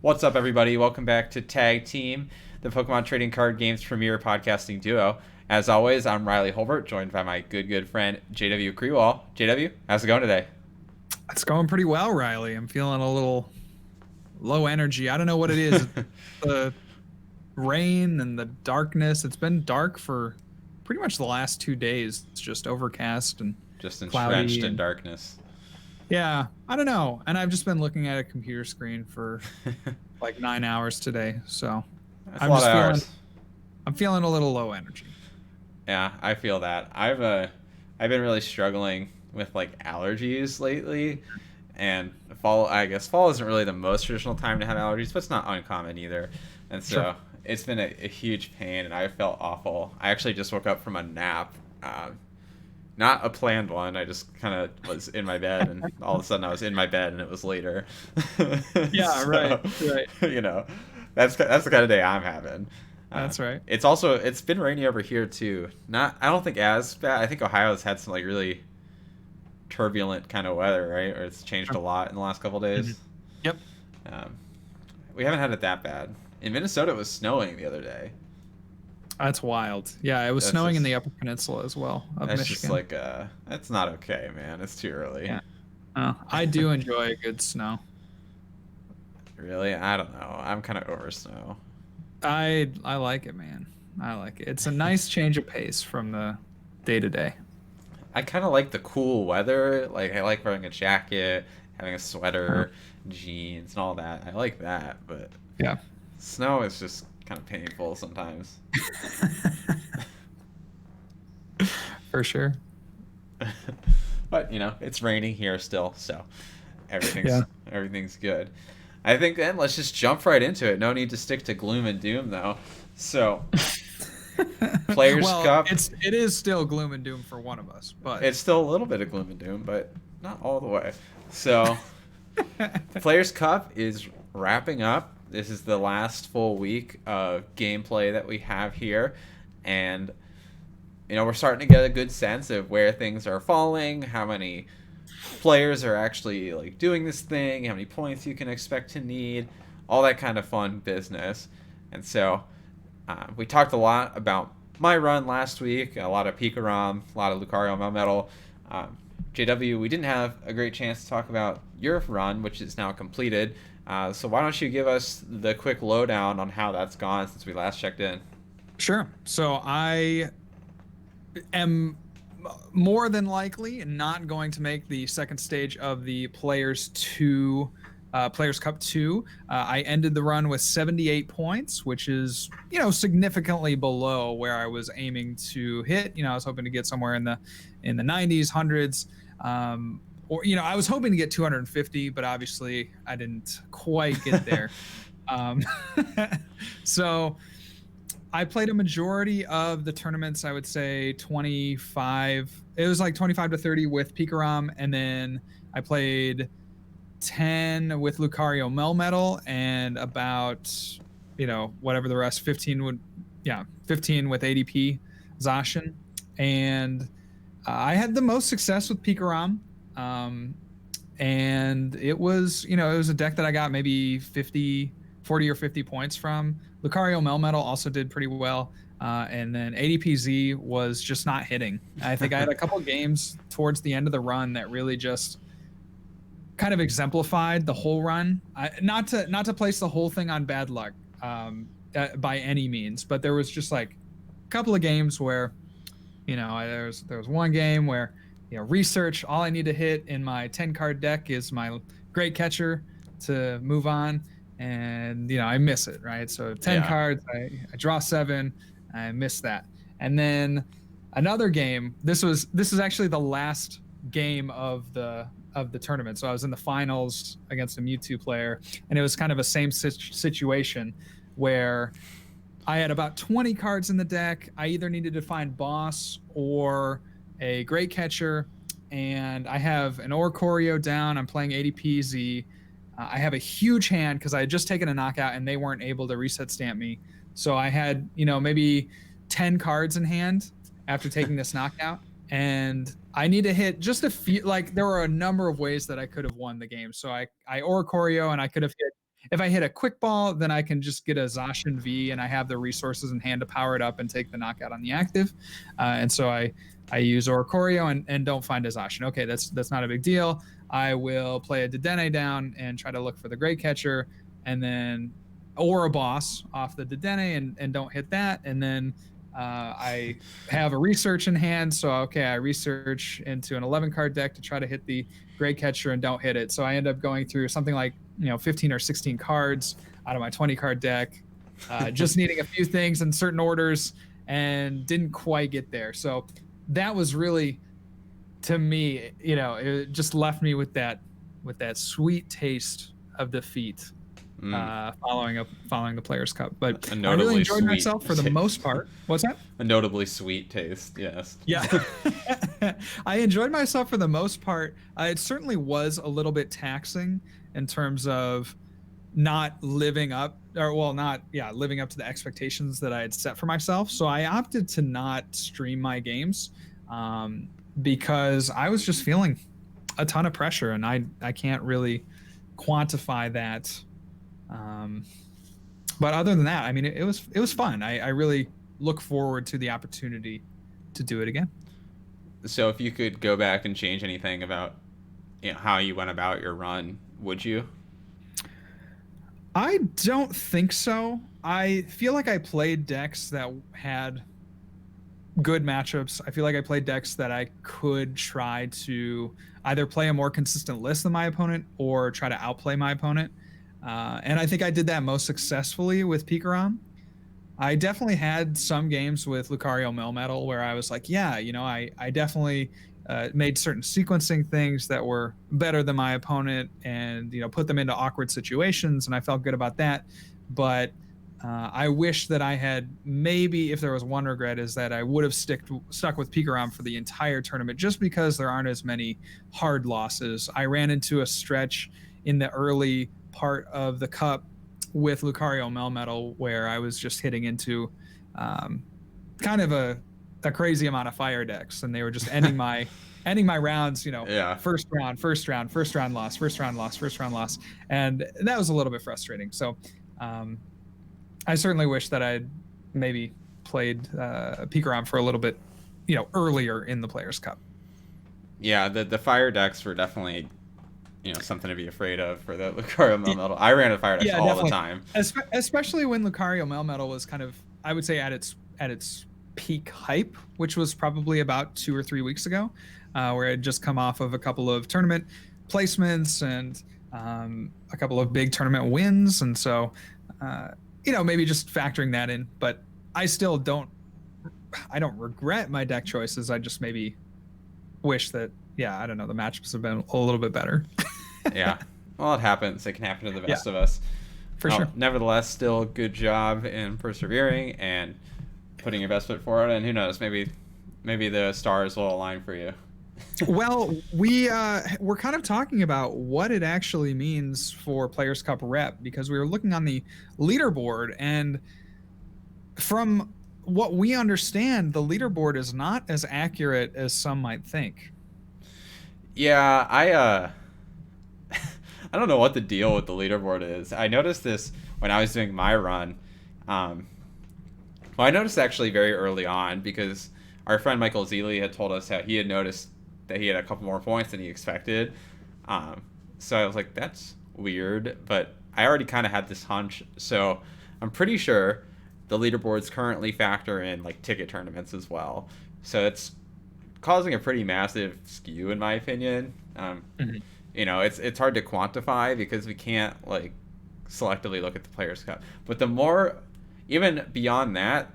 What's up, everybody? Welcome back to Tag Team, the Pokemon Trading Card Games premier podcasting duo. As always, I'm Riley Holbert, joined by my good friend JW Krewall. JW, how's it going today? It's going pretty well, Riley. I'm feeling a little low energy. I don't know what it is. The rain and the darkness. It's been dark for pretty much the last 2 days. It's just overcast and Just cloudy. entrenched in darkness. Yeah, I don't know. And I've just been looking at a computer screen for like 9 hours today. So That's a lot of hours. I'm feeling a little low energy. Yeah, I feel that. I've been really struggling with like allergies lately, and fall. I guess fall isn't really the most traditional time to have allergies, but it's not uncommon either. And so Sure. it's been a huge pain, and I felt awful. I actually just woke up from a nap. Not a planned one. I just kind of was in my bed, and all of a sudden I was in my bed, and it was later. Yeah, So, right. You know, that's the kind of day I'm having. That's right. It's been rainy over here too. Not I don't think as bad. I think Ohio's had some like really turbulent kind of weather, right? Or it's changed a lot in the last couple days. Yep. Um, we haven't had it that bad. In Minnesota, it was snowing the other day. That's wild. Yeah, it was That's snowing in just the Upper Peninsula as well of that's Michigan. just like that's not okay, man. It's too early. Yeah. I do enjoy a good snow. Really, I don't know. I'm kind of over snow. I like it, man. I like it. It's a nice change of pace from the day to day. I kind of like the cool weather. Like I like wearing a jacket, having a sweater, jeans, and all that. I like that, but Yeah. snow is just kind of painful sometimes. For sure. But it's raining here still, so everything's Yeah. everything's good. I think then let's just jump right into it. No need to stick to gloom and doom though. So, Players Well, Cup. it is still gloom and doom for one of us, but It's still a little bit of gloom and doom, but not all the way. So, Players Cup is wrapping up. This is the last full week of gameplay that we have here, and we're starting to get a good sense of where things are falling, how many players are actually like doing this thing, how many points you can expect to need, all that kind of fun business. And so we talked a lot about my run last week, a lot of Pikarom, a lot of Lucario Melmetal. JW, we didn't have a great chance to talk about your run, which is now completed. So why don't you give us the quick lowdown on how that's gone since we last checked in? sure. So I am more than likely not going to make the second stage of the Players Cup 2. I ended the run with 78 points, which is, significantly below where I was aiming to hit. I was hoping to get somewhere in the 90s, hundreds. Or I was hoping to get 250, but obviously I didn't quite get there. um, so I played a majority of the tournaments. I would say 25. It was like 25 to 30 with Pikarom, and then I played 10 with Lucario Melmetal, and about whatever the rest 15 would 15 with ADP Zacian. And I had the most success with Pikarom. And it was a deck that I got maybe 40 or 50 points from. Lucario Melmetal also did pretty well. And then ADPZ was just not hitting. I think I had a couple games towards the end of the run that really just kind of exemplified the whole run. Not to place the whole thing on bad luck by any means, but there was just like a couple of games where, there was one game where, research, all I need to hit in my 10 card deck is my great catcher to move on. And, I miss it, right? So 10 cards, I draw 7, I miss that. And then another game, this is actually the last game of the tournament. So I was in the finals against a Mewtwo player, and it was kind of a same situation where I had about 20 cards in the deck. I either needed to find boss or a great catcher, and I have an Oricorio down. I'm playing ADPZ. I have a huge hand because I had just taken a knockout and they weren't able to reset stamp me. So I had, maybe 10 cards in hand after taking this knockout. And I need to hit just a few, like there were a number of ways that I could have won the game. So I Oricorio, and I could have hit if I hit a quick ball, then I can just get a Zacian V, and I have the resources in hand to power it up and take the knockout on the active. And so I use Oricorio and don't find a Zacian. Okay, that's not a big deal. I will play a Dedenne down and try to look for the Great Catcher, and then or a boss off the Dedenne and don't hit that, and then I have a research in hand, so okay, I research into an 11 card deck to try to hit the Great Catcher and don't hit it. So I end up going through something like 15 or 16 cards out of my 20 card deck, just needing a few things in certain orders, and didn't quite get there. So that was really, to me, it just left me with that sweet taste of defeat. Following the Players' Cup, but I really enjoyed myself for the most part. What's that? A notably sweet taste, yes. Yeah, I enjoyed myself for the most part. It certainly was a little bit taxing in terms of not living up to the expectations that I had set for myself. So I opted to not stream my games because I was just feeling a ton of pressure, and I can't really quantify that. But other than that, I mean, it was fun. I really look forward to the opportunity to do it again. So if you could go back and change anything about how you went about your run, would you? I don't think so. I feel like I played decks that had good matchups. I feel like I played decks that I could try to either play a more consistent list than my opponent or try to outplay my opponent. And I think I did that most successfully with Pikarom. I definitely had some games with Lucario Melmetal where I was like, I definitely made certain sequencing things that were better than my opponent, and put them into awkward situations, and I felt good about that. But I wish that I had, maybe if there was one regret, is that I would have stuck with Pikarom for the entire tournament, just because there aren't as many hard losses. I ran into a stretch in the early part of the cup with Lucario Melmetal where I was just hitting into kind of a crazy amount of fire decks, and they were just ending my rounds, first round loss, and that was a little bit frustrating. So I certainly wish that I'd maybe played Pikarom for a little bit earlier in the Players' Cup. Yeah, the fire decks were definitely something to be afraid of for the Lucario Melmetal. I ran a fire decks all the time. Especially when Lucario Melmetal was kind of, I would say, at its peak hype, which was probably about 2 or 3 weeks ago, where it had just come off of a couple of tournament placements and a couple of big tournament wins. And so, maybe just factoring that in. But I still don't regret my deck choices. I just maybe wish that, I don't know, the matchups have been a little bit better. Yeah. Well, it happens. It can happen to the best of us. For sure. Nevertheless, still good job in persevering and putting your best foot forward. And who knows, maybe the stars will align for you. Well, we're kind of talking about what it actually means for Players' Cup rep, because we were looking on the leaderboard, and from what we understand, the leaderboard is not as accurate as some might think. Yeah, I don't know what the deal with the leaderboard is. I noticed this when I was doing my run. Well, I noticed actually very early on, because our friend Michael Zealy had told us how he had noticed that he had a couple more points than he expected. So I was like, that's weird, but I already kind of had this hunch. So I'm pretty sure the leaderboards currently factor in like ticket tournaments as well. So it's causing a pretty massive skew, in my opinion. It's hard to quantify because we can't like selectively look at the Players' Cup. But the more, even beyond that,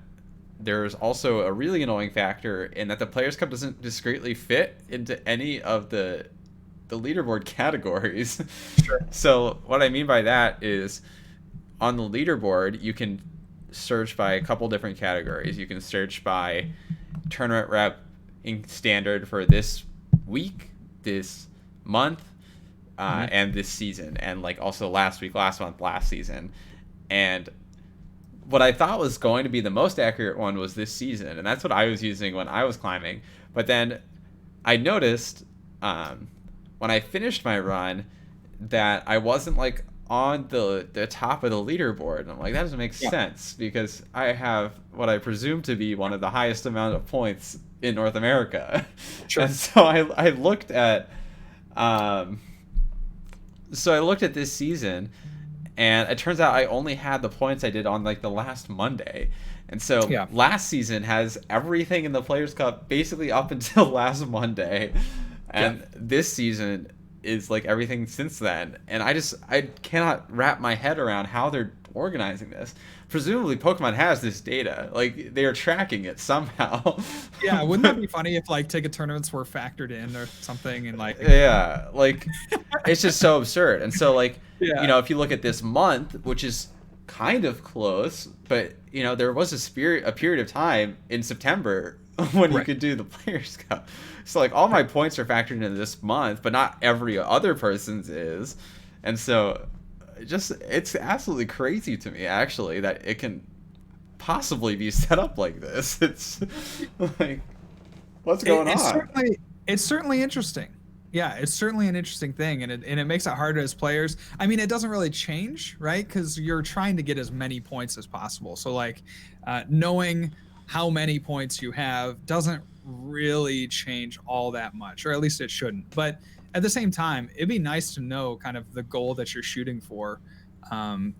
there's also a really annoying factor in that the Players' Cup doesn't discretely fit into any of the leaderboard categories. Sure. So what I mean by that is, on the leaderboard, you can search by a couple different categories. You can search by tournament rep in standard for this week, this month, and this season, and like also last week, last month, last season. And what I thought was going to be the most accurate one was this season, and that's what I was using when I was climbing. But then I noticed when I finished my run that I wasn't like on the top of the leaderboard. And I'm like, that doesn't make Yeah. sense because I have what I presume to be one of the highest amount of points in North America. Sure. And so I looked at um so I looked at this season, and it turns out I only had the points I did on like the last Monday. And so Yeah. last season has everything in the Players Cup basically up until last Monday. Yeah. And this season is like everything since then. And I cannot wrap my head around how they're organizing this. Presumably Pokemon has this data. Like they are tracking it somehow. Yeah, wouldn't that be funny if like ticket tournaments were factored in or something and like Yeah, like it's just so absurd. And so like, Yeah. you know, if you look at this month, which is kind of close, but you know, there was a period of time in September when you Right. could do the Players Cup. So like all my points are factored into this month, but not every other person's is. And so just it's absolutely crazy to me actually that it can possibly be set up like this. It's like what's going It's on? certainly interesting. Yeah, it's certainly an interesting thing, and it makes it harder as players. I mean, it doesn't really change, right? Because you're trying to get as many points as possible. So like, knowing how many points you have doesn't really change all that much, or at least it shouldn't. But at the same time, it'd be nice to know kind of the goal that you're shooting for. Um,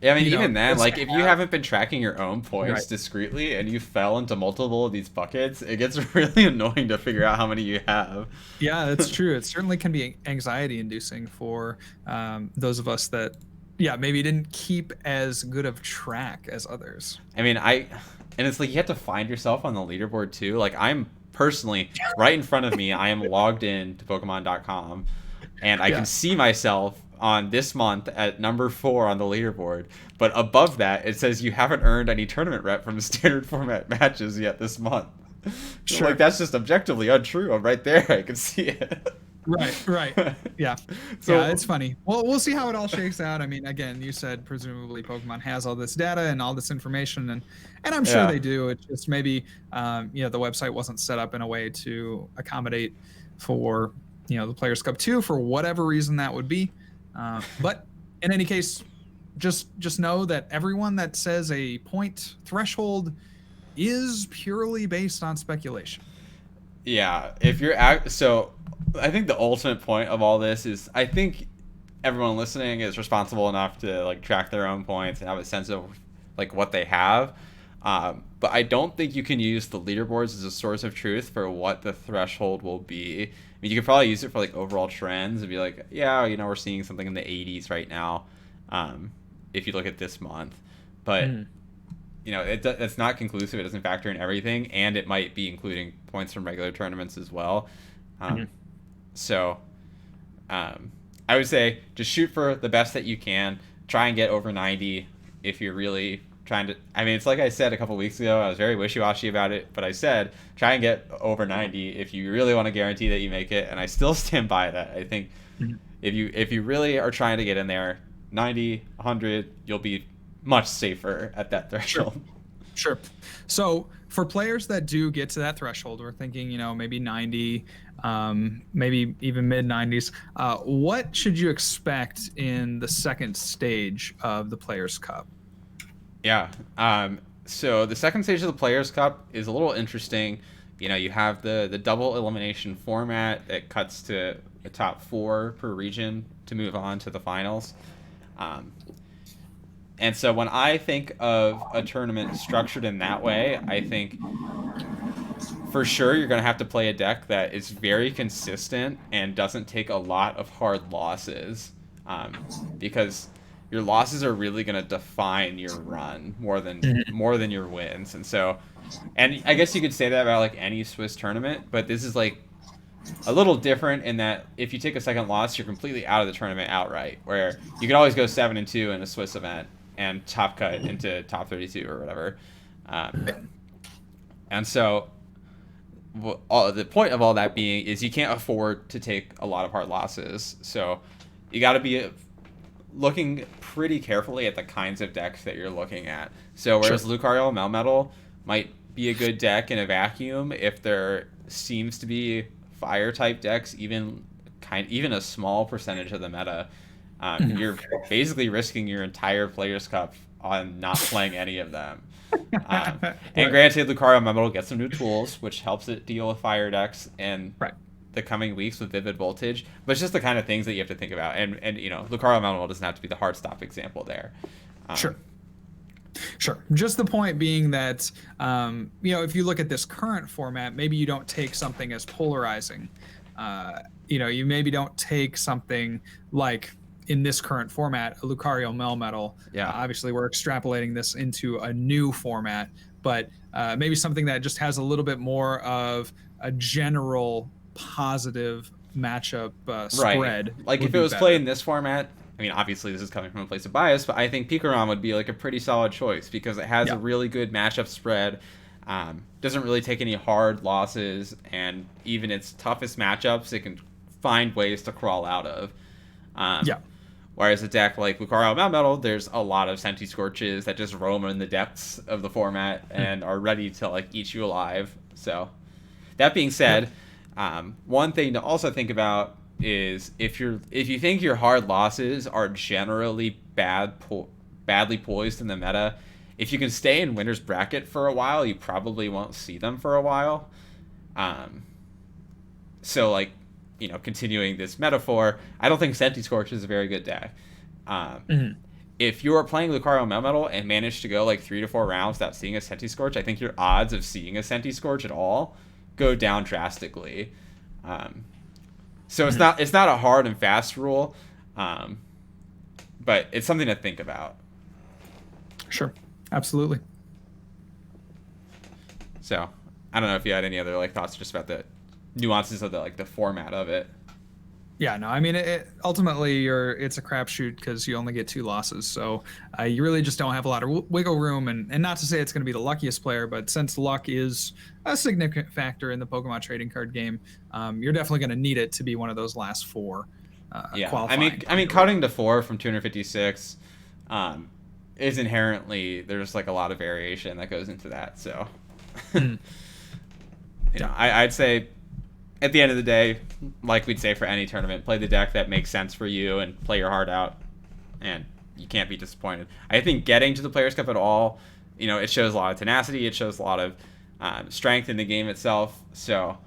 Yeah, I mean, you know, even then, just like, to if you have- haven't been tracking your own points Right. discreetly and you fell into multiple of these buckets, it gets really annoying to figure out how many you have. Yeah, that's true. It certainly can be anxiety inducing for those of us that, yeah, maybe didn't keep as good of track as others. I mean, and it's like you have to find yourself on the leaderboard too. Like, I'm personally right in front of me, I am logged in to Pokemon.com, and I Yeah. can see myself on this month at number 4 on the leaderboard. But above that, it says you haven't earned any tournament rep from standard format matches yet this month. Sure. Like, that's just objectively untrue. I'm right there. I can see it. Right. Yeah. So Yeah, it's funny. Well, we'll see how it all shakes out. I mean, again, you said presumably Pokemon has all this data and all this information, and I'm sure Yeah. they do. It's just maybe the website wasn't set up in a way to accommodate for the Players Cup 2 for whatever reason that would be. But in any case, just know that everyone that says a point threshold is purely based on speculation. Yeah, if you're so I think the ultimate point of all this is I think everyone listening is responsible enough to like track their own points and have a sense of like what they have. But I don't think you can use the leaderboards as a source of truth for what the threshold will be. I mean, you could probably use it for like overall trends and be like, yeah, you know, we're seeing something in the 80s right now. If you look at this month, but you know, it's not conclusive. It doesn't factor in everything, and it might be including points from regular tournaments as well. So, I would say just shoot for the best that you can. Try and get over 90 if you're really trying to. I mean, it's like I said a couple weeks ago. I was very wishy-washy about it, but I said try and get over 90 if you really want to guarantee that you make it, and I still stand by that. I think if you really are trying to get in there, 90, 100, you'll be much safer at that threshold. Sure. So for players that do get to that threshold, we're thinking, maybe 90, maybe even mid 90s. What should you expect in the second stage of the Players Cup? Yeah. So the second stage of the Players Cup is a little interesting. You know, you have the double elimination format that cuts to the top 4 per region to move on to the finals. And so when I think of a tournament structured in that way, I think for sure you're going to have to play a deck that is very consistent and doesn't take a lot of hard losses, because your losses are really going to define your run more than your wins. And so, and I guess you could say that about like any Swiss tournament, but this is like a little different in that if you take a second loss, you're completely out of the tournament outright, where you could always go 7-2 in a Swiss event and top cut into top 32 or whatever. And so the point of all that being is you can't afford to take a lot of hard losses. So you got to be looking pretty carefully at the kinds of decks that you're looking at. So whereas Lucario Melmetal might be a good deck in a vacuum, if there seems to be fire type decks, even a small percentage of the meta, You're basically risking your entire Players Cup on not playing any of them. And Right. granted, Lucario Mehmet gets some new tools, which helps it deal with fire decks in Right. the coming weeks with Vivid Voltage. But it's just the kind of things that you have to think about. And you know, Lucario Mehmet doesn't have to be the hard stop example there. Sure. Sure. Just the point being that, if you look at this current format, maybe you don't take something as polarizing. You maybe don't take something like in this current format, a Lucario Melmetal. Yeah. Obviously, we're extrapolating this into a new format, but maybe something that just has a little bit more of a general positive matchup spread. Like if it was played in this format, I mean, obviously this is coming from a place of bias, but I think Pikarom would be like a pretty solid choice because it has a really good matchup spread. Doesn't really take any hard losses, and even its toughest matchups, it can find ways to crawl out of. Whereas a deck like Lucario Melmetal, there's a lot of Senti Scorches that just roam in the depths of the format and are ready to like eat you alive. So, that being said, one thing to also think about is if you think your hard losses are generally badly poised in the meta, if you can stay in winner's bracket for a while, you probably won't see them for a while. So like, continuing this metaphor, I don't think Senti Scorch is a very good deck. If you are playing Lucario Melmetal and manage to go like 3 to 4 rounds without seeing a Senti Scorch, I think your odds of seeing a Senti Scorch at all go down drastically. So it's not a hard and fast rule, but it's something to think about. Sure, absolutely. So I don't know if you had any other like thoughts just about the nuances of the format of it. Yeah, no, I mean, ultimately, it's a crapshoot because you only get 2 losses. So you really just don't have a lot of wiggle room. And not to say it's going to be the luckiest player, but since luck is a significant factor in the Pokemon trading card game, you're definitely going to need it to be one of those last 4. I mean, cutting to 4 from 256 is inherently, there's like a lot of variation that goes into that. So, I'd say, at the end of the day, like we'd say for any tournament, play the deck that makes sense for you and play your heart out, and you can't be disappointed. I think getting to the Players' Cup at all, it shows a lot of tenacity. It shows a lot of strength in the game itself. So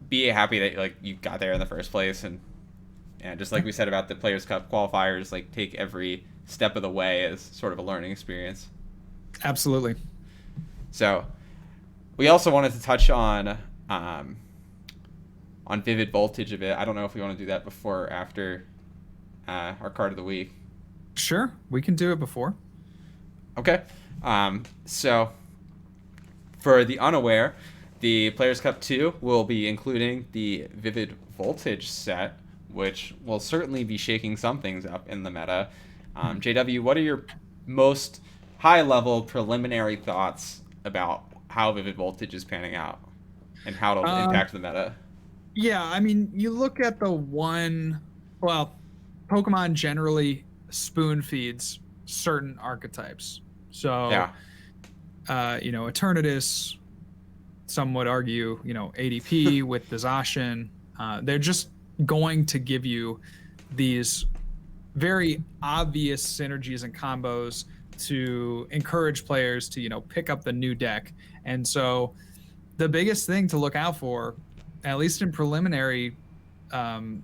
be happy that you got there in the first place, and just like we said about the Players' Cup qualifiers, like take every step of the way as sort of a learning experience. Absolutely. So we also wanted to touch on Vivid Voltage a bit. I don't know if we want to do that before or after our card of the week. Sure, we can do it before. Okay. So for the unaware, the Players' Cup 2 will be including the Vivid Voltage set, which will certainly be shaking some things up in the meta. JW, what are your most high-level preliminary thoughts about how Vivid Voltage is panning out and how it'll impact the meta? Yeah, I mean, you look at Pokemon generally spoon feeds certain archetypes. So, Eternatus, some would argue, ADP with the Zacian, they're just going to give you these very obvious synergies and combos to encourage players to, pick up the new deck. And so the biggest thing to look out for, at least in preliminary kind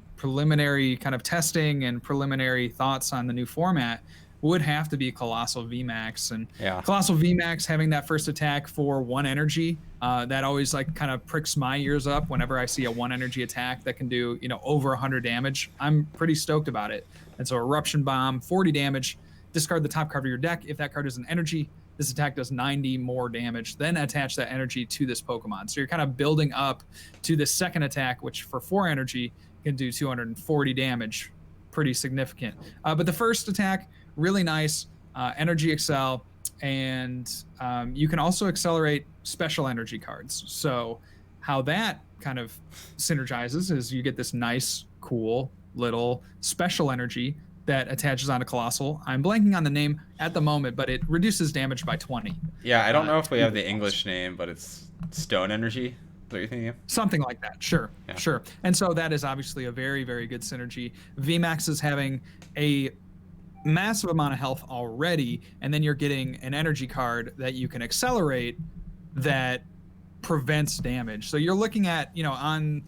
of testing and preliminary thoughts on the new format, would have to be Colossal VMAX. And Colossal VMAX having that first attack for 1 energy, that always kind of pricks my ears up whenever I see a 1 energy attack that can do, over 100 damage. I'm pretty stoked about it. And so Eruption Bomb, 40 damage, discard the top card of your deck. If that card is an energy, this attack does 90 more damage, then attach that energy to this Pokemon. So you're kind of building up to the second attack, which for 4 energy can do 240 damage. Pretty significant. But the first attack, really nice. Energy Excel, and you can also accelerate special energy cards. So how that kind of synergizes is you get this nice, cool little special energy that attaches onto Colossal. I'm blanking on the name at the moment, but it reduces damage by 20. Yeah, I don't know if we have the English name, but it's Stone Energy. what you're thinking of? Something like that. Sure. Yeah. Sure. And so that is obviously a very, very good synergy. VMAX is having a massive amount of health already, and then you're getting an energy card that you can accelerate that prevents damage. So you're looking at, on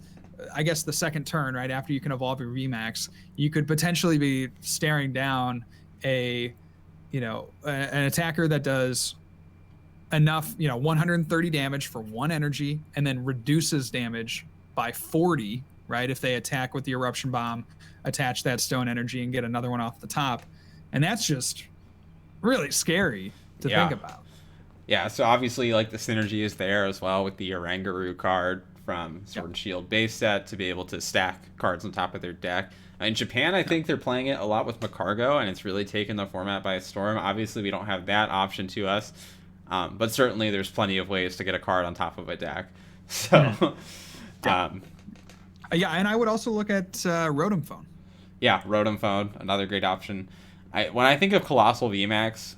I guess the second turn, right after you can evolve your VMAX, you could potentially be staring down an attacker that does enough, 130 damage for 1 energy, and then reduces damage by 40, right? If they attack with the eruption bomb, attach that stone energy and get another one off the top. And that's just really scary to think about. Yeah, so obviously like the synergy is there as well with the Oranguru card from Sword and Shield base set to be able to stack cards on top of their deck. In Japan, I think they're playing it a lot with Makargo, and it's really taken the format by storm. Obviously, we don't have that option to us. But certainly there's plenty of ways to get a card on top of a deck. So, and I would also look at Rotom Phone. Yeah, Rotom Phone, another great option. When I think of Colossal VMAX,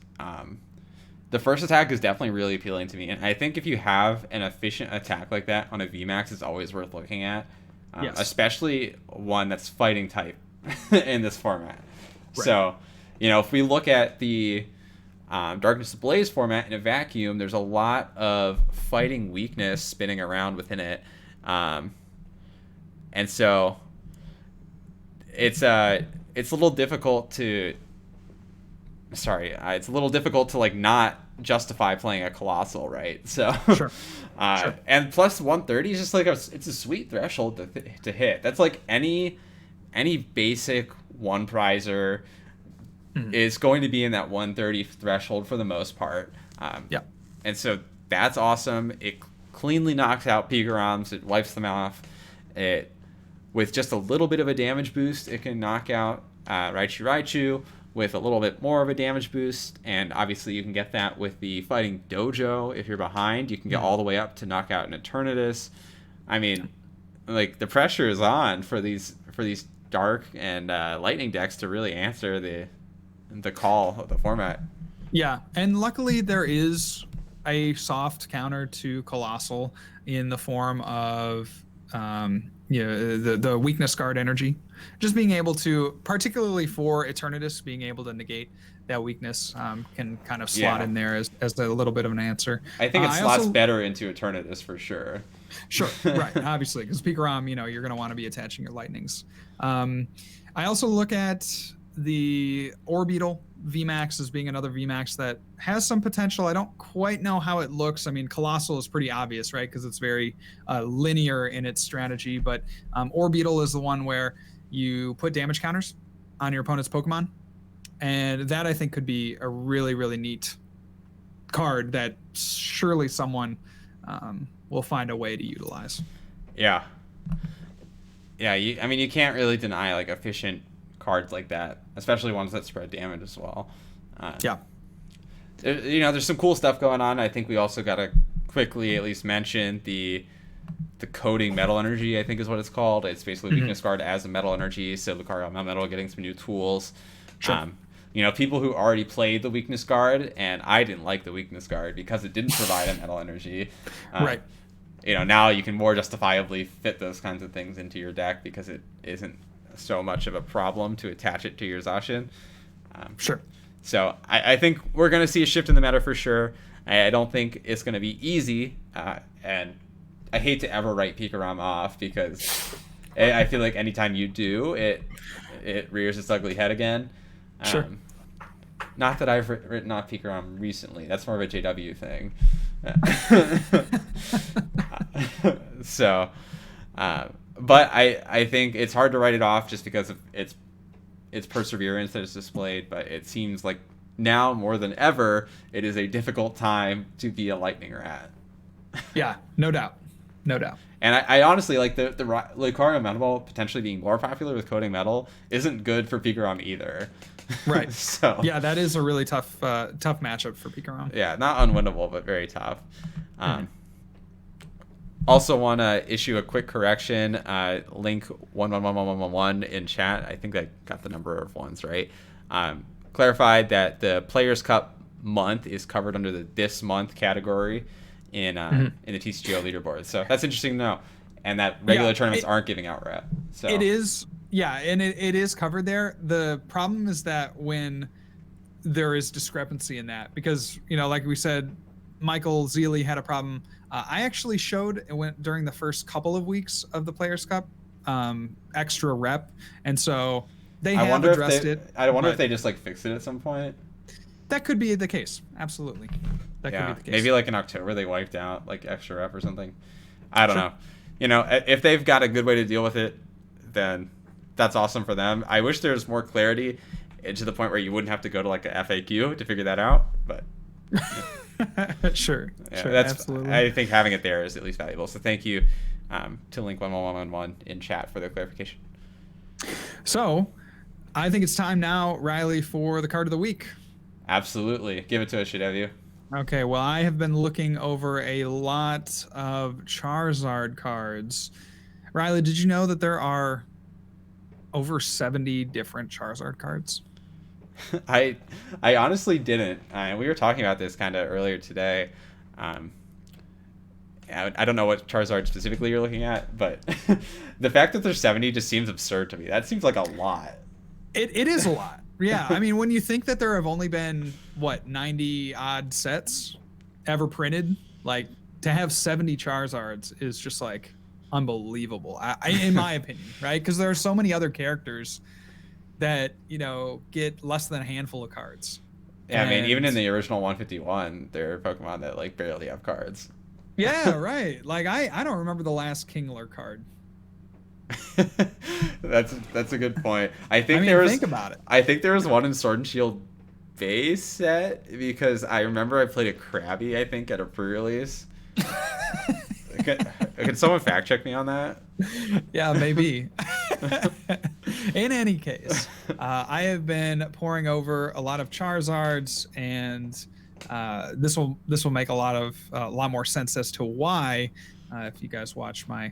the first attack is definitely really appealing to me. And I think if you have an efficient attack like that on a VMAX, it's always worth looking at. Especially one that's fighting type in this format. Right. So, if we look at the Darkness Ablaze format in a vacuum, there's a lot of fighting weakness spinning around within it, and so it's a little difficult to like not justify playing a Colossal, right? So sure. And plus 130 is just like it's a sweet threshold to hit. That's like any basic one prizer is going to be in that 130 threshold for the most part. And so that's awesome. It cleanly knocks out Pigoroms. It wipes them off. It, with just a little bit of a damage boost, it can knock out Raichu with a little bit more of a damage boost. And obviously you can get that with the Fighting Dojo. If you're behind, you can get all the way up to knock out an Eternatus. I mean, like, the pressure is on for these Dark and Lightning decks to really answer the call of the format. Yeah, and luckily there is a soft counter to Colossal in the form of the weakness guard energy. Just being able to, particularly for Eternatus, being able to negate that weakness can kind of slot in there as a little bit of an answer. I think it slots better into Eternatus for sure. Sure, right, obviously, because Pikarom, you're going to want to be attaching your Lightnings. I also look at the Orbeetle VMAX as being another VMAX that has some potential. I don't quite know how it looks. I mean, Colossal is pretty obvious, right? Because it's very linear in its strategy. But Orbeetle is the one where you put damage counters on your opponent's Pokemon. And that, I think, could be a really, really neat card that surely someone will find a way to utilize. Yeah. Yeah, you can't really deny, like, efficient cards like that, especially ones that spread damage as well. There's some cool stuff going on. I think we also got to quickly at least mention the coding Metal Energy, I think is what it's called. It's basically weakness guard as a Metal Energy, so Lucario Melmetal getting some new tools. Sure. People who already played the weakness guard, and I didn't like the weakness guard because it didn't provide a Metal Energy. Right. Now you can more justifiably fit those kinds of things into your deck because it isn't so much of a problem to attach it to your Zacian. Sure. So I think we're going to see a shift in the meta for sure. I don't think it's going to be easy, and I hate to ever write Pikarom off because I feel like anytime you do, it rears its ugly head again. Sure. Not that I've written off Pikarom recently. That's more of a JW thing. So, but I think it's hard to write it off just because of its perseverance that is displayed. But it seems like now more than ever, it is a difficult time to be a Lightning Rat. Yeah, no doubt. And I honestly like the Lucario Metal potentially being more popular with Coding Metal isn't good for Pikarom either. Right. So yeah, that is a really tough matchup for Pikarom. Yeah, not unwinnable, but very tough. Also want to issue a quick correction. Link 111111 in chat. I think I got the number of ones right. Clarified that the Players Cup month is covered under the This Month category in the TCGO leaderboard. So that's interesting to know. And that regular tournaments aren't giving out rep. So it is, yeah, and it is covered there. The problem is that when there is discrepancy in that, because like we said, Michael Zealy had a problem. I actually showed it went during the first couple of weeks of the Players Cup extra rep, and so they have addressed it. I wonder if they just like fixed it at some point. That could be the case. Absolutely, that could be the case. Maybe like in October they wiped out like extra rep or something. I don't know. If they've got a good way to deal with it, then that's awesome for them. I wish there was more clarity to the point where you wouldn't have to go to like a FAQ to figure that out, but sure, absolutely. I think having it there is at least valuable. So thank you to Link11111 in chat for the clarification. So I think it's time now, Riley, for the card of the week. Absolutely. Give it to us, Shidevu. Okay, well, I have been looking over a lot of Charizard cards. Riley, did you know that there are over 70 different Charizard cards? I honestly didn't. We were talking about this kind of earlier today. I don't know what Charizard specifically you're looking at, but the fact that there's 70 just seems absurd to me. That seems like a lot. It is a lot. Yeah, I mean, when you think that there have only been, 90 odd sets ever printed, like, to have 70 Charizards is just, like, unbelievable, in my opinion, right? Because there are so many other characters that, get less than a handful of cards. Yeah, I mean, even in the original 151, there are Pokemon that, like, barely have cards. Yeah, right. Like, I don't remember the last Kingler card. That's a good point. Think about it. I think there was one in Sword and Shield base set because I remember I played a Krabby, I think, at a pre-release. Can someone fact check me on that? Yeah, maybe. In any case, I have been pouring over a lot of Charizards, and this will make a lot more sense as to why if you guys watch my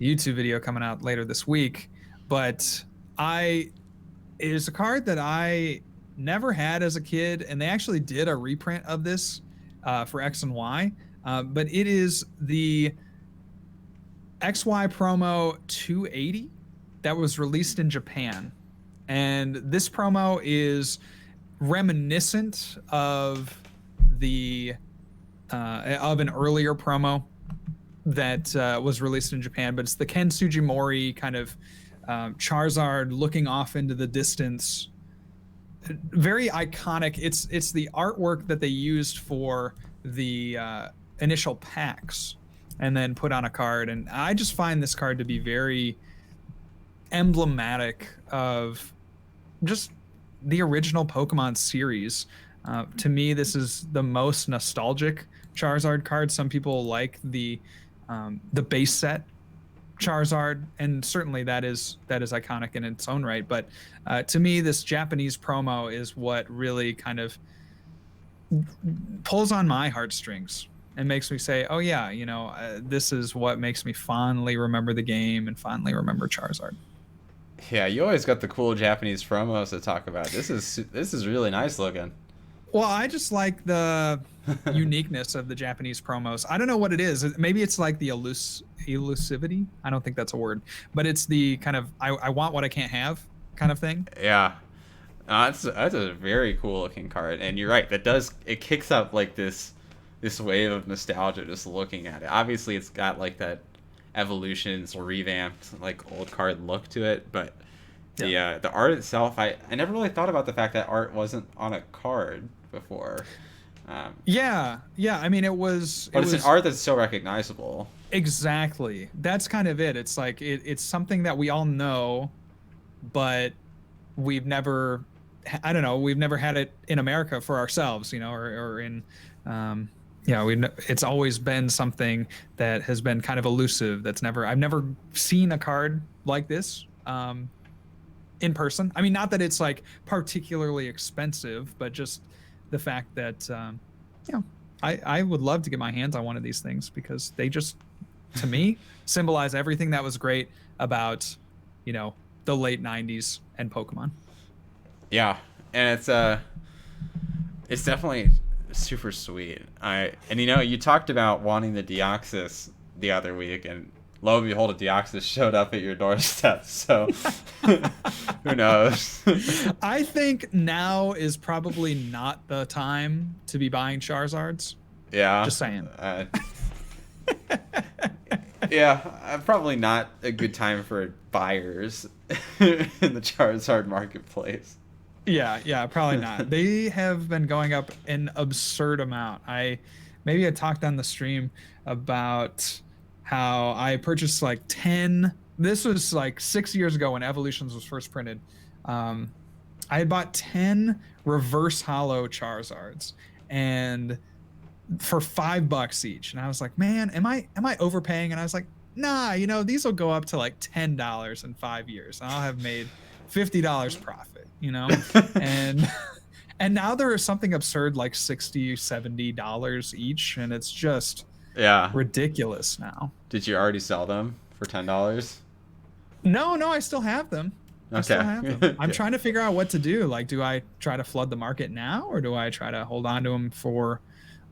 YouTube video coming out later this week. But it is a card that I never had as a kid, and they actually did a reprint of this for X and Y, but it is the XY promo 280 that was released in Japan, and this promo is reminiscent of of an earlier promo that was released in Japan, but it's the Ken Sugimori kind of Charizard looking off into the distance. Very iconic. It's the artwork that they used for the initial packs and then put on a card. And I just find this card to be very emblematic of just the original Pokemon series. To me, this is the most nostalgic Charizard card. Some people like the base set Charizard, and certainly that is iconic in its own right. But to me, this Japanese promo is what really kind of pulls on my heartstrings and makes me say, oh yeah, this is what makes me fondly remember the game and fondly remember Charizard. Yeah, you always got the cool Japanese promos to talk about. This is really nice looking. Well, I just like the uniqueness of the Japanese promos. I don't know what it is. Maybe it's like the elusivity. I don't think that's a word, but it's the kind of I want what I can't have kind of thing. Yeah, that's a very cool looking card, and you're right. It kicks up like this wave of nostalgia just looking at it. Obviously, it's got like that evolutions or revamped like old card look to it, but the art itself, I never really thought about the fact that art wasn't on a card before. Yeah. I mean, it's an art that's so recognizable. Exactly. That's kind of it. It's like it's something that we all know, but we've never had it in America for ourselves, or in it's always been something that has been kind of elusive. I've never seen a card like this in person. I mean, not that it's like particularly expensive, but just the fact that I would love to get my hands on one of these things because they just, to me, symbolize everything that was great about the late 90s and Pokemon. Yeah, and it's definitely super sweet. And you know, you talked about wanting the Deoxys the other week, and lo and behold, a Deoxys showed up at your doorstep. So who knows? I think now is probably not the time to be buying Charizards. Yeah. Just saying. Yeah, probably not a good time for buyers in the Charizard marketplace. Yeah, probably not. They have been going up an absurd amount. Maybe I talked on the stream about how I purchased like 10. This was like 6 years ago when Evolutions was first printed. I had bought 10 reverse hollow Charizards and for $5 each. And I was like, man, am I overpaying? And I was like, nah, you know, these will go up to like $10 in 5 years. And I'll have made $50 profit, you know? and now there is something absurd like $60-$70 each, and it's just ridiculous now. Did you already sell them for $10? No, I still have them. I still have them. I'm trying to figure out what to do. Like, do I try to flood the market now, or do I try to hold on to them for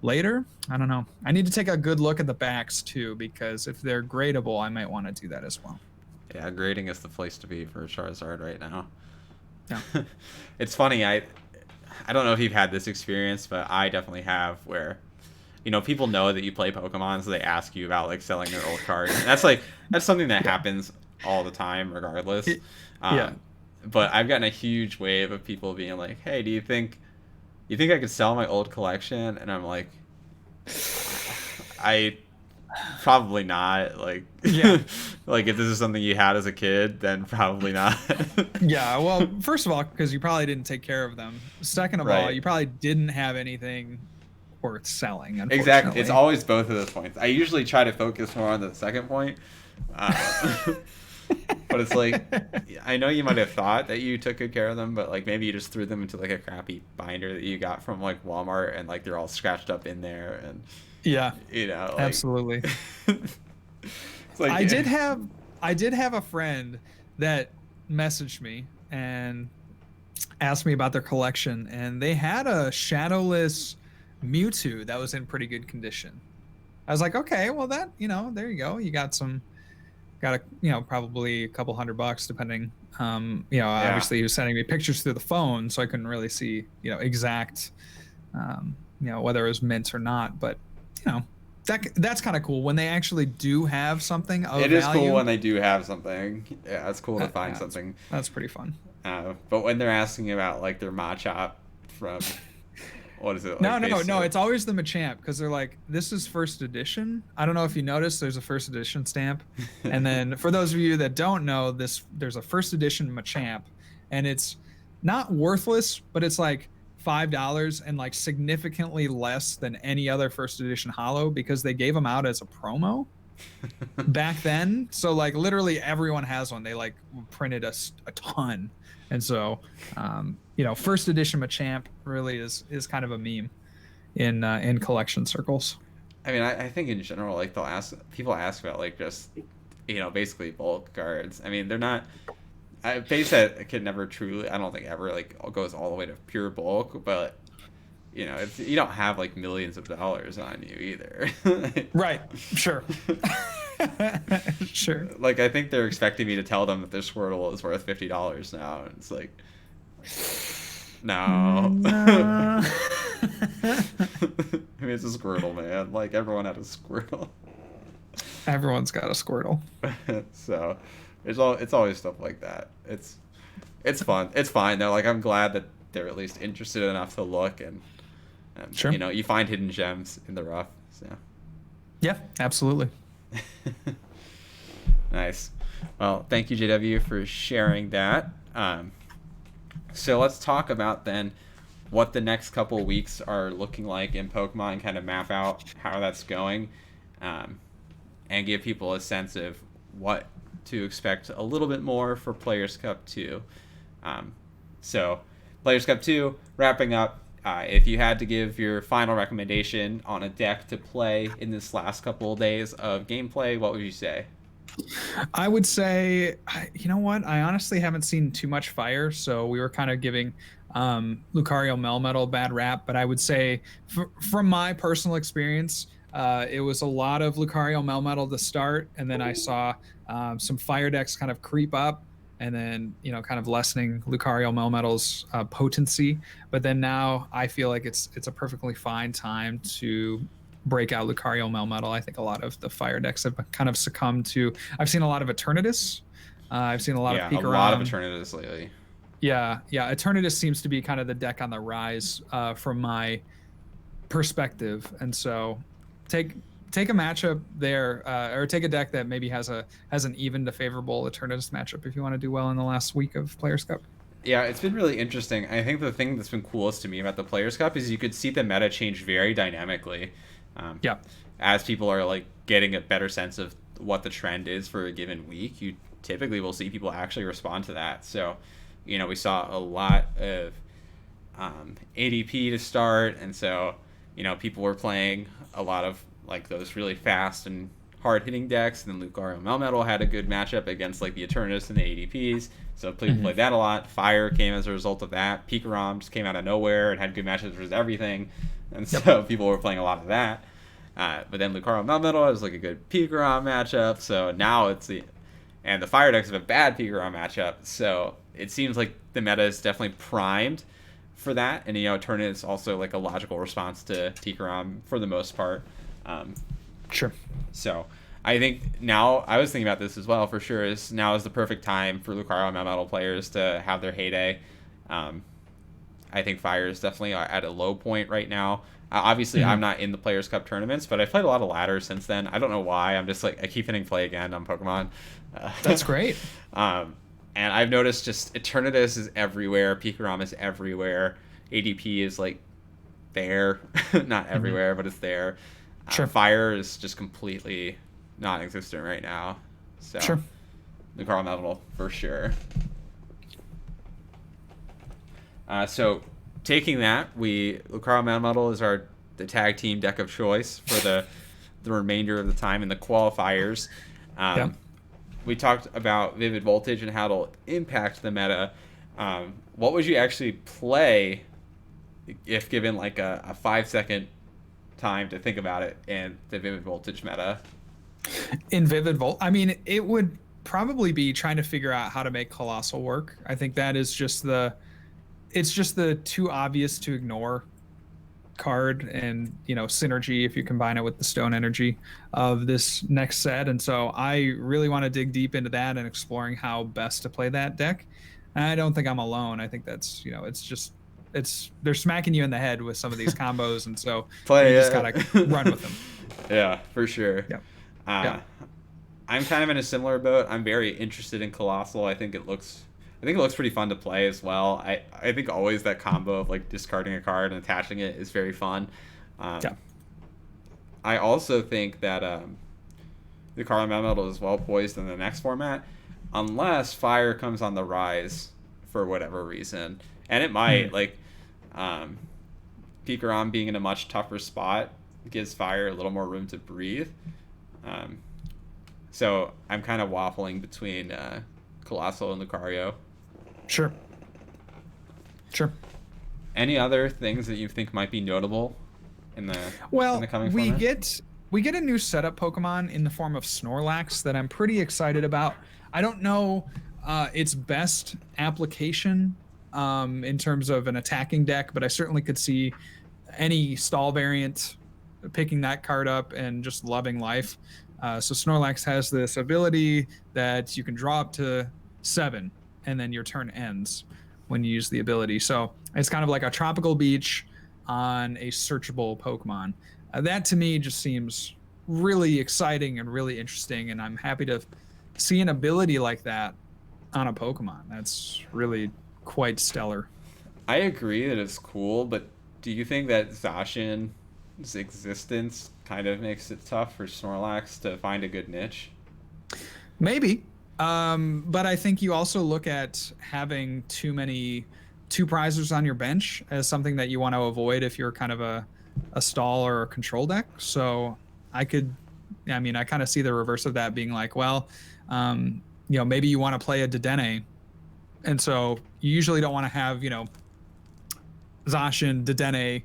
later? I don't know. I need to take a good look at the backs too, because if they're gradable, I might want to do that as well. Yeah, grading is the place to be for Charizard right now. Yeah. It's funny, I don't know if you've had this experience, but I definitely have, where, you know, people know that you play Pokemon, so they ask you about like selling their old cards. And that's something that happens all the time regardless. Yeah. But I've gotten a huge wave of people being like, hey, do you think I could sell my old collection? And I'm like, I probably not. Like, yeah. Like, if this is something you had as a kid, then probably not. Yeah, well, first of all, because you probably didn't take care of them. Second of all, you probably didn't have anything worth selling, unfortunately. Exactly. It's always both of those points. I usually try to focus more on the second point. But it's like, I know you might have thought that you took good care of them, but like maybe you just threw them into like a crappy binder that you got from like Walmart, and like they're all scratched up in there, and yeah, you know, like, absolutely. It's like, I did have a friend that messaged me and asked me about their collection, and they had a shadowless Mewtwo that was in pretty good condition. I was like, okay, well, that, you know, there you go. You got probably a couple $100 depending. Obviously he was sending me pictures through the phone, so I couldn't really see, exact, whether it was mint or not. But, that's kind of cool when they actually do have something of value. It is cool when they do have something. Yeah, it's cool to find something. That's pretty fun. But when they're asking about like their Machop from, what is it? No, it's always the Machamp, because they're like, this is first edition. I don't know if you noticed, there's a first edition stamp. And then for those of you that don't know, there's a first edition Machamp, and it's not worthless, but it's like $5 and like significantly less than any other first edition holo, because they gave them out as a promo back then. So like literally everyone has one. They like printed a ton. And so, first edition Machamp really is kind of a meme in collection circles. I mean, I think in general, like people ask about like just, basically bulk cards. I mean, they're not. Base set could never truly, I don't think ever like goes all the way to pure bulk, but you don't have like millions of dollars on you either. Right. Sure. Sure. Like, I think they're expecting me to tell them that their Squirtle is worth $50 now, and it's like, no. I mean, it's a Squirtle, man. Like, everyone had a Squirtle. Everyone's got a Squirtle. So it's always stuff like that. It's fun. It's fine though. Like, I'm glad that they're at least interested enough to look, and sure. You find hidden gems in the rough. So yeah, absolutely. Nice. Well, thank you, JW, for sharing that. So let's talk about then what the next couple weeks are looking like in Pokemon, and kind of map out how that's going, and give people a sense of what to expect a little bit more for Players Cup 2. So Players Cup 2 wrapping up. If you had to give your final recommendation on a deck to play in this last couple of days of gameplay, what would you say? I would say, you know what? I honestly haven't seen too much Fire, so we were kind of giving Lucario Melmetal bad rap, but I would say from my personal experience, it was a lot of Lucario Melmetal to start, and then I saw some fire decks kind of creep up, and then kind of lessening Lucario Melmetal's potency. But then now I feel like it's a perfectly fine time to break out Lucario Melmetal. I think a lot of the fire decks have kind of succumbed to. I've seen a lot of Eternatus. I've seen a lot of Yeah, a lot of Pikarom. Eternatus lately. Yeah. Eternatus seems to be kind of the deck on the rise from my perspective, and so take a matchup there, or take a deck that maybe has an even to favorable Eternatus matchup if you want to do well in the last week of Players Cup. Yeah, it's been really interesting. I think the thing that's been coolest to me about the Players Cup is you could see the meta change very dynamically. Yeah. As people are like getting a better sense of what the trend is for a given week, you typically will see people actually respond to that. So, we saw a lot of ADP to start, and so people were playing a lot of like those really fast and hard hitting decks. And then Lucario Melmetal had a good matchup against like the Eternatus and the ADPs, so people played that a lot. Fire came as a result of that. Pikarom just came out of nowhere and had good matchups versus everything, and so people were playing a lot of that. But then Lucario Melmetal was like a good Pikarom matchup, so now and the Fire decks have a bad Pikarom matchup, so it seems like the meta is definitely primed for that, and Eternatus is also like a logical response to Pikarom for the most part. Sure. So I think now, I was thinking about this as well for sure, now is the perfect time for Lucario Melmetal players to have their heyday. I think Fire is definitely at a low point right now. Obviously, I'm not in the Players Cup tournaments, but I've played a lot of ladders since then. I don't know why. I'm just like, I keep hitting play again on Pokemon. That's great. And I've noticed just Eternatus is everywhere. Pikarom is everywhere. ADP is like there. Not everywhere, but it's there. Sure. Fire is just completely non-existent right now. So, Sure. Lucario Melmetal for sure. So taking that, Lucario Melmetal is the tag team deck of choice for the remainder of the time in the qualifiers. We talked about Vivid Voltage and how it'll impact the meta. What would you actually play if given like a 5-second time to think about it in the Vivid Voltage meta? In Vivid Volt, I mean, it would probably be trying to figure out how to make Colossal work. I think that is just it's just the too obvious to ignore card, and synergy if you combine it with the Stone Energy of this next set. And so I really want to dig deep into that and exploring how best to play that deck. And I don't think I'm alone. I think that's they're smacking you in the head with some of these combos, and so you just gotta run with them. Yeah, for sure. Yeah. I'm kind of in a similar boat. I'm very interested in Colossal. I think it looks pretty fun to play as well. I think always that combo of like discarding a card and attaching it is very fun. I also think that the Lucario Melmetal is well poised in the next format, unless Fire comes on the rise for whatever reason, and it might. Like Pikarom being in a much tougher spot gives Fire a little more room to breathe. So I'm kind of waffling between Colossal and Lucario. Sure. Any other things that you think might be notable in the coming format? We get a new setup Pokemon in the form of Snorlax that I'm pretty excited about. I don't know its best application in terms of an attacking deck, but I certainly could see any stall variant picking that card up and just loving life. So Snorlax has this ability that you can draw up to 7, and then your turn ends when you use the ability. So it's kind of like a tropical beach on a searchable Pokemon. That to me just seems really exciting and really interesting, and I'm happy to see an ability like that on a Pokemon. That's really quite stellar. I agree that it's cool, but do you think that Zacian's existence kind of makes it tough for Snorlax to find a good niche? Maybe. But I think you also look at having too many 2-prizers on your bench as something that you want to avoid if you're kind of a stall or a control deck. So I kind of see the reverse of that being like, well, maybe you want to play a Dedenne, and so you usually don't want to have, Zacian, Dedenne,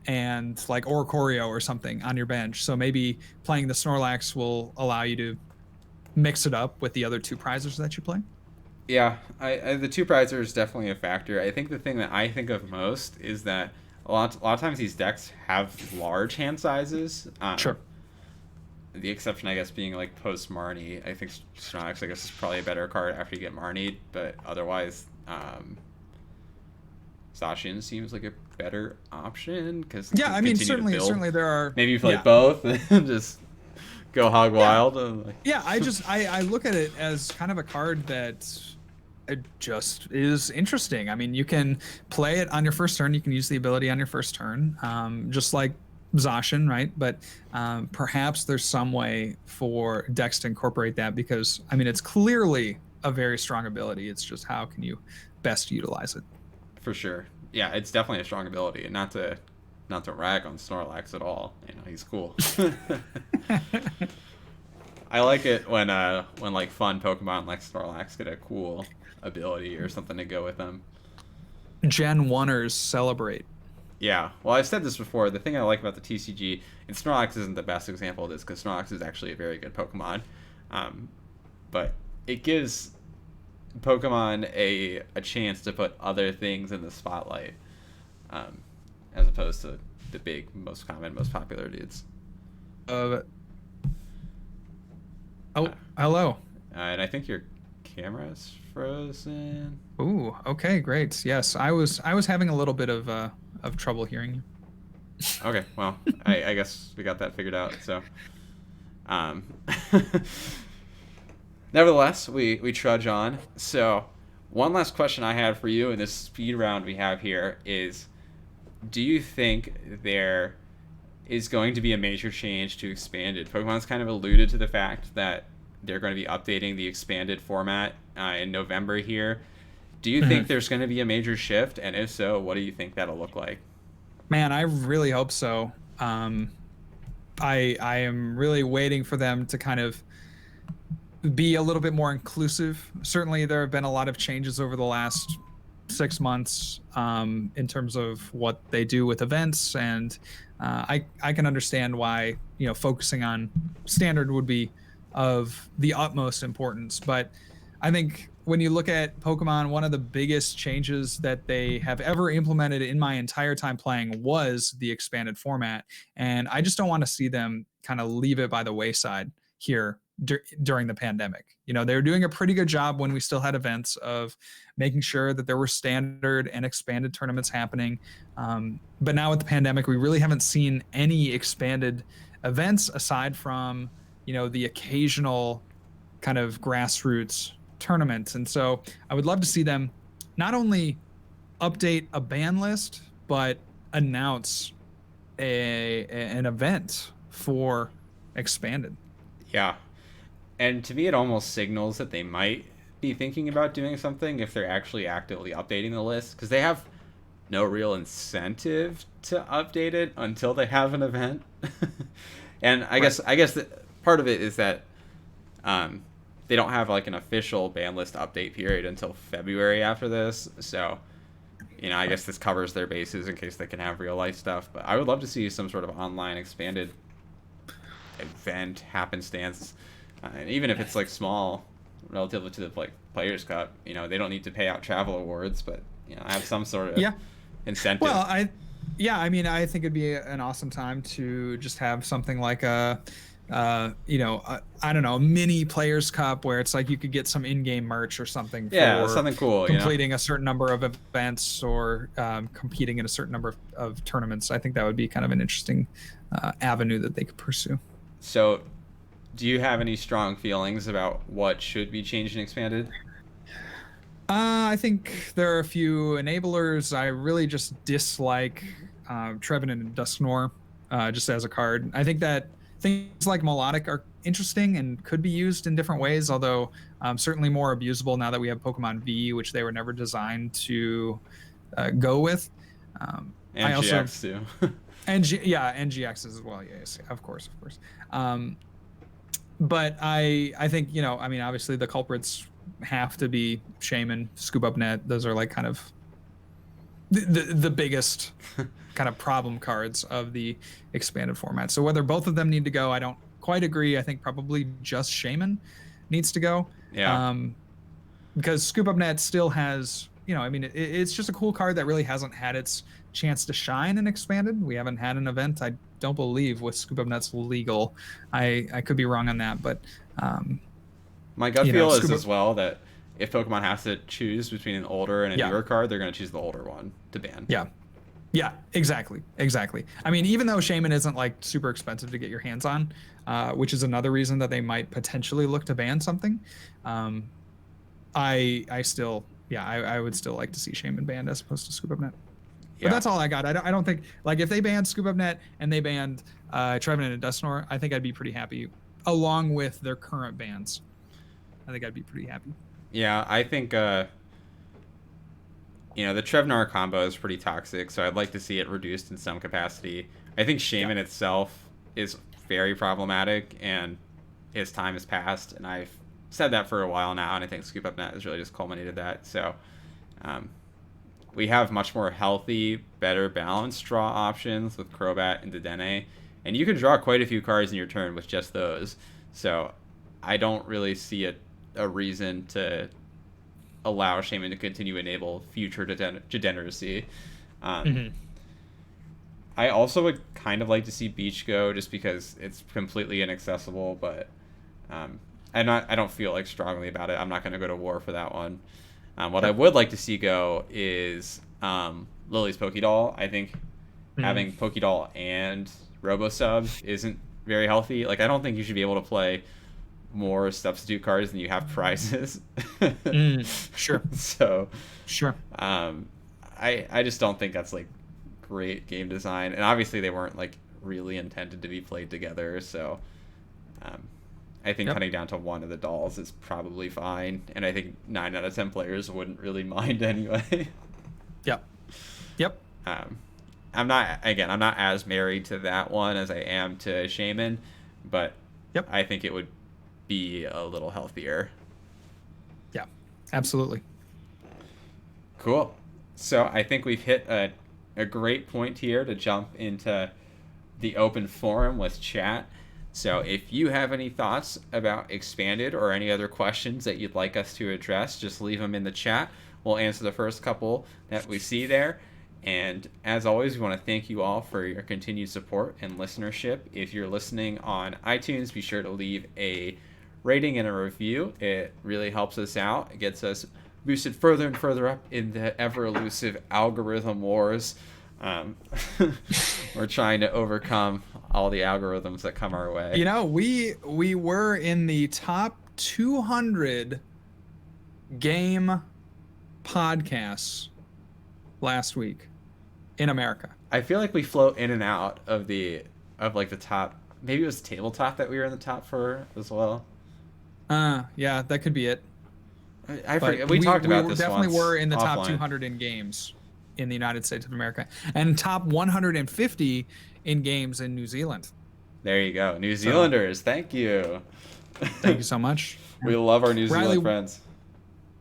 and like Oricorio or something on your bench. So maybe playing the Snorlax will allow you to mix it up with the other two prizes that you play. Yeah, the two prizer is definitely a factor. I think the thing that I think of most is that a lot of times these decks have large hand sizes. Sure. The exception, I guess, being like post Marnie. I think Snorlax, I guess, is probably a better card after you get Marnied, but otherwise, Zacian seems like a better option because Yeah, I mean, build. certainly there are. Maybe you play Yeah, both and just go hog yeah, wild. And like... yeah. I look at it as kind of a card that it just is interesting. I mean, you can play it on your first turn. You can use the ability on your first turn, just like Zacian, right? But perhaps there's some way for Dex to incorporate that because, I mean, it's clearly a very strong ability. It's just how can you best utilize it? For sure. Yeah, it's definitely a strong ability, and not to rag on Snorlax at all. You know, he's cool. I like it when like fun Pokemon like Snorlax get a cool ability or something to go with them. Gen 1ers celebrate. Yeah, well, I've said this before. The thing I like about the TCG, and Snorlax isn't the best example of this because Snorlax is actually a very good Pokemon, but it gives Pokemon a chance to put other things in the spotlight, as opposed to the big, most common, most popular dudes. Uh, oh, hello. And I think your camera's frozen. Ooh, okay, great. Yes, I was having a little bit of trouble hearing you. Okay, well, I guess we got that figured out. So, um, nevertheless, we trudge on. So, one last question I had for you in this speed round we have here is, do you think there is going to be a major change to expanded? Pokemon's kind of alluded to the fact that they're going to be updating the expanded format in November here. Do you think there's going to be a major shift? And if so, what do you think that'll look like? Man, I really hope so. I am really waiting for them to kind of be a little bit more inclusive. Certainly, there have been a lot of changes over the last 6 months in terms of what they do with events, and I can understand why focusing on standard would be of the utmost importance. But I think when you look at Pokemon, one of the biggest changes that they have ever implemented in my entire time playing was the expanded format. And I just don't want to see them kind of leave it by the wayside here during the pandemic. They were doing a pretty good job when we still had events of making sure that there were standard and expanded tournaments happening. But now with the pandemic, we really haven't seen any expanded events aside from, the occasional kind of grassroots tournaments. And so I would love to see them not only update a ban list, but announce an event for expanded. Yeah. And to me, it almost signals that they might be thinking about doing something if they're actually actively updating the list, because they have no real incentive to update it until they have an event. And I guess that part of it is that they don't have like an official ban list update period until February after this. So, I guess this covers their bases in case they can have real life stuff. But I would love to see some sort of online expanded event happenstance. And even if it's like small relatively to the like Players Cup, they don't need to pay out travel awards, but have some sort of incentive. Well, I mean, I think it'd be an awesome time to just have something like a I don't know, a mini Players Cup where it's like you could get some in-game merch or something. Yeah, for something cool. Completing a certain number of events or competing in a certain number of tournaments. I think that would be kind of an interesting avenue that they could pursue. So, do you have any strong feelings about what should be changed and expanded? I think there are a few enablers. I really just dislike Trevenant and Dusknoir just as a card. I think that things like Melodic are interesting and could be used in different ways, although certainly more abusable now that we have Pokemon V, which they were never designed to go with. And GX too. and GX as well. Yes, of course. But I think, I mean, obviously the culprits have to be Shaman, Scoop Up Net. Those are like kind of the biggest kind of problem cards of the expanded format. So whether both of them need to go, I don't quite agree. I think probably just Shaman needs to go. Yeah. Because Scoop Up Net still has, I mean, it's just a cool card that really hasn't had its chance to shine in expanded. We haven't had an event, I don't believe, with Scoop Up Net's legal. I could be wrong on that, but my gut feel is as well that if Pokemon has to choose between an older and a newer card, they're going to choose the older one to ban. Yeah, exactly. I mean, even though Shaman isn't like super expensive to get your hands on, which is another reason that they might potentially look to ban something, I still, I would still like to see Shaman banned as opposed to Scoop Up Net. But that's all I got. I don't think, like, if they banned Scoop Up Net and they banned Trevenant and Dusknoir, I think I'd be pretty happy, along with their current bans. I think I'd be pretty happy. Yeah, I think the Trevenant combo is pretty toxic, so I'd like to see it reduced in some capacity. I think Shaman itself is very problematic, and his time has passed, and I've said that for a while now, and I think Scoop Up Net has really just culminated that. So we have much more healthy, better balanced draw options with Crobat and Dedenne, and you can draw quite a few cards in your turn with just those. So I don't really see a reason to allow Shaman to continue to enable future degeneracy. I also would kind of like to see Beach go, just because it's completely inaccessible, but I don't feel like strongly about it. I'm not going to go to war for that one. What I would like to see go is Lily's Pokédoll. I think having Pokédoll and Robosub isn't very healthy. Like, I don't think you should be able to play more substitute cards than you have prizes. Sure. So sure. I just don't think that's like great game design, and obviously they weren't like really intended to be played together. So I think cutting down to one of the dolls is probably fine, and I think 9 out of 10 players wouldn't really mind anyway. Yep. I'm not as married to that one as I am to Shaman, but I think it would be a little healthier. Yeah, absolutely. Cool. So I think we've hit a great point here to jump into the open forum with chat. So if you have any thoughts about Expanded or any other questions that you'd like us to address, just leave them in the chat. We'll answer the first couple that we see there. And as always, we want to thank you all for your continued support and listenership. If you're listening on iTunes, be sure to leave a rating and a review. It really helps us out. It gets us boosted further and further up in the ever-elusive algorithm wars. We're trying to overcome all the algorithms that come our way. We were in the top 200 game podcasts last week in America. I feel like we float in and out of the top. Maybe it was Tabletop that we were in the top for as well. Yeah, that could be it. I forget. We talked about this definitely once were in the offline. top 200 in games in the United States of America, and top 150 in games in New Zealand. There you go, New Zealanders. Thank you. Thank you so much. We love our New Zealand friends.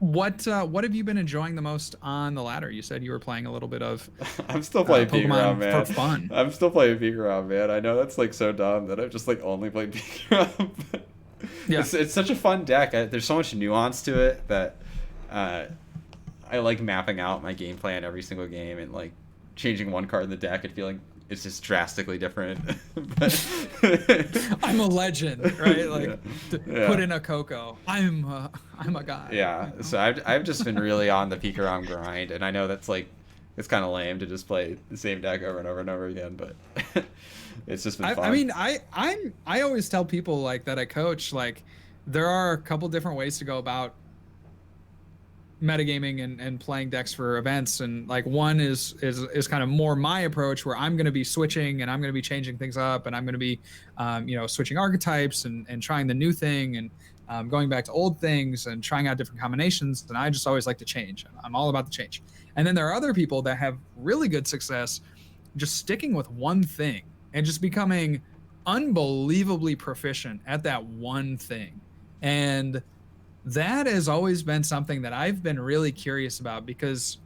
What have you been enjoying the most on the ladder? You said you were playing a little bit of. I'm still playing Pokemon Pikarom, man. For fun. I'm still playing Pikarom, man. I know that's like so dumb that I've just like only played Pikarom. Yeah. It's such a fun deck. There's so much nuance to it that I like mapping out my game plan every single game and like changing one card in the deck and feeling it's just drastically different. I'm a legend, right? Like put in a Coco. I'm a guy. Yeah. So I've just been really on the Pikarom grind, and I know that's like it's kind of lame to just play the same deck over and over and over again, but it's just been fun. I mean, I always tell people like that I coach, like there are a couple different ways to go about metagaming and playing decks for events, and like one is kind of more my approach, where I'm going to be switching and I'm going to be changing things up, and I'm going to be switching archetypes and trying the new thing, and going back to old things and trying out different combinations. And I just always like to change. I'm all about the change. And then there are other people that have really good success just sticking with one thing and just becoming unbelievably proficient at that one thing. And that has always been something that I've been really curious about, because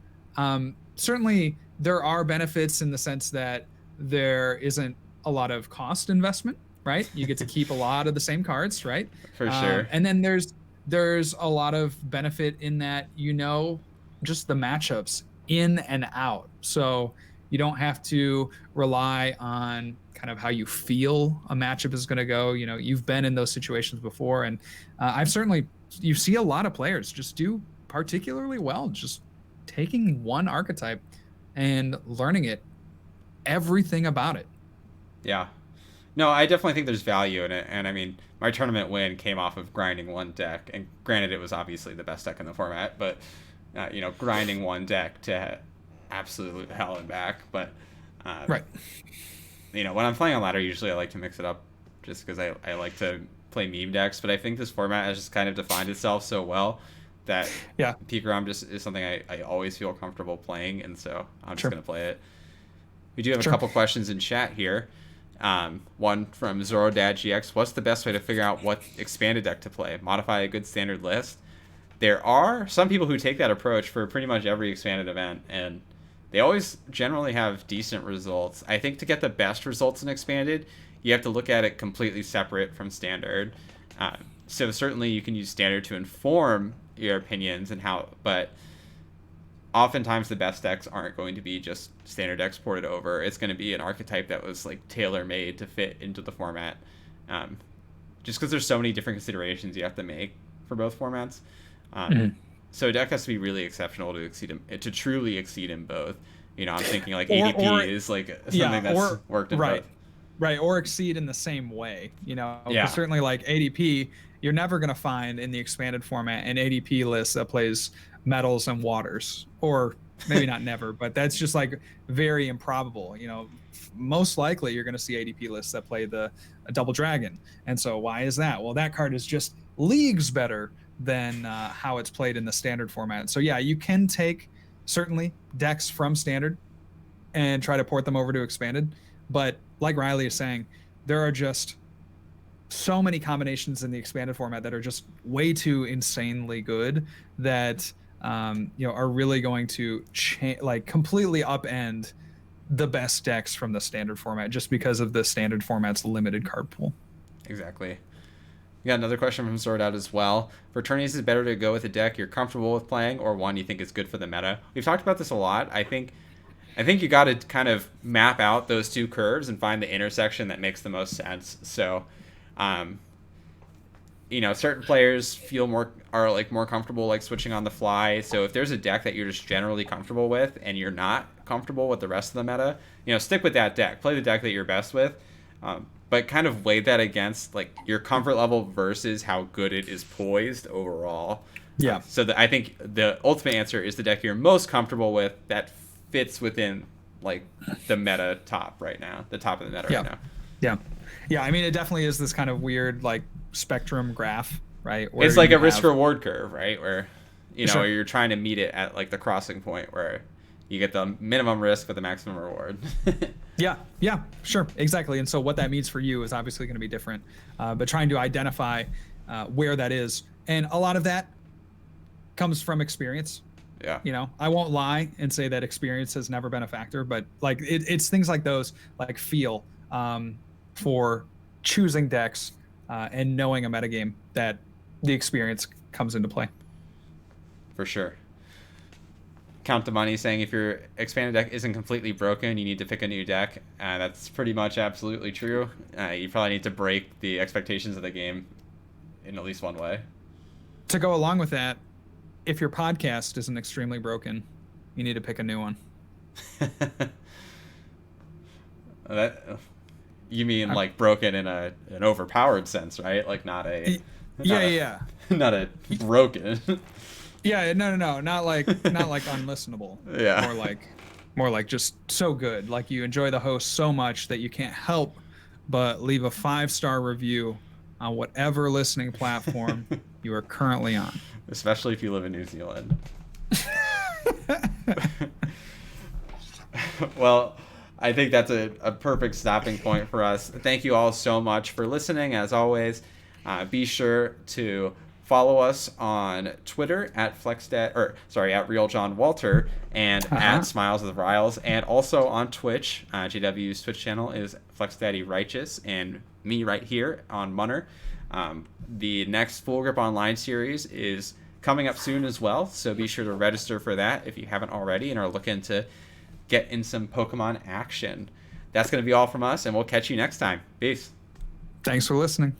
certainly there are benefits in the sense that there isn't a lot of cost investment, right? You get to keep a lot of the same cards, right? For sure. And then there's a lot of benefit in that, just the matchups in and out. So you don't have to rely on kind of how you feel a matchup is going to go. You've been in those situations before, and you see a lot of players just do particularly well just taking one archetype and learning everything about it. Yeah. No, I definitely think there's value in it. And I mean, my tournament win came off of grinding one deck. And granted, it was obviously the best deck in the format, but, grinding one deck to absolute hell and back. But, right. When I'm playing on ladder, usually I like to mix it up just because I like to play meme decks. But I think this format has just kind of defined itself so well that Pikarom just is something I always feel comfortable playing. And so I'm just going to play it. We do have a couple questions in chat here. One from ZoroDadGX. What's the best way to figure out what expanded deck to play? Modify a good standard list? There are some people who take that approach for pretty much every expanded event, and they always generally have decent results. I think to get the best results in expanded, you have to look at it completely separate from standard. So certainly you can use standard to inform your opinions but oftentimes the best decks aren't going to be just standard decks ported over. It's going to be an archetype that was like tailor-made to fit into the format. Just because there's so many different considerations you have to make for both formats. So a deck has to be really exceptional to truly exceed in both. I'm thinking like ADP is like something that's worked in both. Right, or exceed in the same way. Certainly like ADP, you're never going to find in the expanded format an ADP list that plays metals and waters, or maybe not never, but that's just like very improbable. Most likely you're going to see ADP lists that play a double dragon. And so why is that? Well, that card is just leagues better than how it's played in the standard format. So yeah, you can take certainly decks from standard and try to port them over to expanded, but like Riley is saying, there are just so many combinations in the expanded format that are just way too insanely good that are really going to completely upend the best decks from the standard format just because of the standard format's limited card pool. Exactly. We got another question from Sword as well. For tourneys, is it better to go with a deck you're comfortable with playing or one you think is good for the meta? We've talked about this a lot. I think you got to kind of map out those two curves and find the intersection that makes the most sense. So, certain players are more comfortable switching on the fly. So if there's a deck that you're just generally comfortable with and you're not comfortable with the rest of the meta, stick with that deck. Play the deck that you're best with, but kind of weigh that against your comfort level versus how good it is poised overall. Yeah. So I think the ultimate answer is the deck you're most comfortable with that fits within the meta top right now, the top of the meta right now. Yeah. I mean, it definitely is this kind of weird spectrum graph, right? It's like a risk reward curve, right? Where where you're trying to meet it at the crossing point where you get the minimum risk but the maximum reward. Yeah, sure, exactly. And so what that means for you is obviously going to be different, but trying to identify where that is, and a lot of that comes from experience. Yeah. I won't lie and say that experience has never been a factor, but it's things like those, feel for choosing decks and knowing a metagame that the experience comes into play. For sure. Count the Money saying if your expanded deck isn't completely broken, you need to pick a new deck. That's pretty much absolutely true. You probably need to break the expectations of the game in at least one way. To go along with that, if your podcast isn't extremely broken, you need to pick a new one. You mean broken in an overpowered sense, right? Not a broken. Yeah, no, not unlistenable. Yeah. More like just so good. You enjoy the host so much that you can't help but leave a 5-star review on whatever listening platform you are currently on. Especially if you live in New Zealand. Well, I think that's a perfect stopping point for us. Thank you all so much for listening. As always, be sure to follow us on Twitter at at Real John Walter and at Smiles with Riles, and also on Twitch. JW's Twitch channel is Flex Daddy Righteous, and me right here on Munner. The next Full Grip Online series is coming up soon as well, so be sure to register for that if you haven't already and are looking to get in some Pokemon action. That's going to be all from us, and we'll catch you next time. Peace. Thanks for listening.